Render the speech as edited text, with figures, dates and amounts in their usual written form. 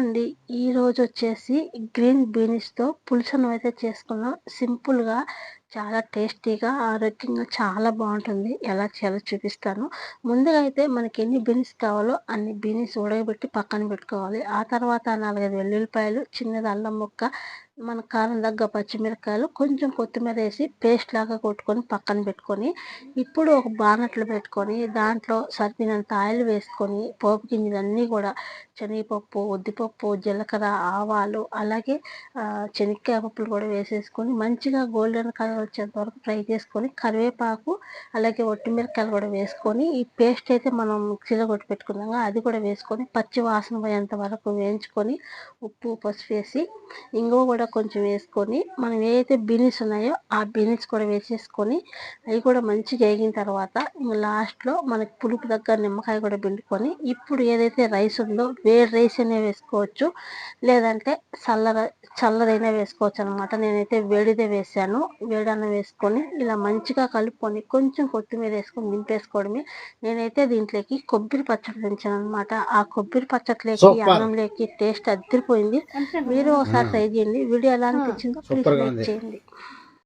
అండి. ఈరోజొచ్చేసి గ్రీన్ బీన్స్‌తో పులుసన్నం అయితే చేసుకున్నాం. సింపుల్‌గా చాలా టేస్టీగా, ఆరోగ్యంగా చాలా బావుంటుంది. ఎలా చేయాలో చూపిస్తాను. ముందుగా అయితే మనకెన్ని బీన్స్ కావాలో అన్ని బీన్స్ ఉడకబెట్టి పక్కన పెట్టుకోవాలి. ఆ తర్వాత 4, 5 వెల్లుల్లిపాయలు, చిన్నది అల్లం ముక్క, మన కారం తగ్గ పచ్చిమిరపకాయలు, కొంచెం కొత్తిమీరేసి పేస్ట్ లాగా కొట్టుకొని పక్కన పెట్టుకొని, ఇప్పుడు ఒక బానట్లు పెట్టుకొని దాంట్లో సరిపోయినంత ఆయిల్ వేసుకొని పోపు గింజలన్నీ కూడా శనగపప్పు, ఉద్దిపప్పు, జీలకర్ర, ఆవాలు అలాగే చెనక్కాయ పప్పులు కూడా వేసేసుకొని మంచిగా గోల్డెన్ కలర్ వచ్చేంత వరకు ఫ్రై చేసుకొని కరివేపాకు అలాగే ఒట్టిమిరపకాయలు కూడా వేసుకొని ఈ పేస్ట్ అయితే మనం మిక్సీలో కొట్టి పెట్టుకున్నామో అది కూడా వేసుకొని పచ్చి వాసన పోయేంత వరకు వేయించుకొని ఉప్పు, పసుపు వేసి ఇంగువ కూడా కొంచెం వేసుకొని మనం ఏదైతే బీన్స్ ఉన్నాయో ఆ బీన్స్ కూడా వేసేసుకొని అవి కూడా మంచిగా వేగిన తర్వాత లాస్ట్‌లో మనకి పులుపు తగ్గ నిమ్మకాయ కూడా పిండుకొని ఇప్పుడు ఏదైతే రైస్ ఉందో వేడి రైస్ అయినా వేసుకోవచ్చు. లేదంటే చల్లదైనా వేసుకోవచ్చనమాట. నేనైతే వేడిదే వేశాను. వేడన్నం వేసుకొని ఇలా మంచిగా కలుపుకొని కొంచెం కొత్తిమీర వేసుకొని దింపేసుకోవడమే. నేనైతే దీంట్లోకి కొబ్బరి పచ్చడి దంచాననమాట. ఆ కొబ్బరి పచ్చట్లోకి, సూపర్. అన్నంలోకి టేస్ట్ అద్దిరిపోయింది. మీరు ఒకసారి ట్రై చేయండి. వీడియో ఎలా అనిపించిందో ప్లీజ్ సూపర్‌గా లైక్ ఉంది. చేయండి.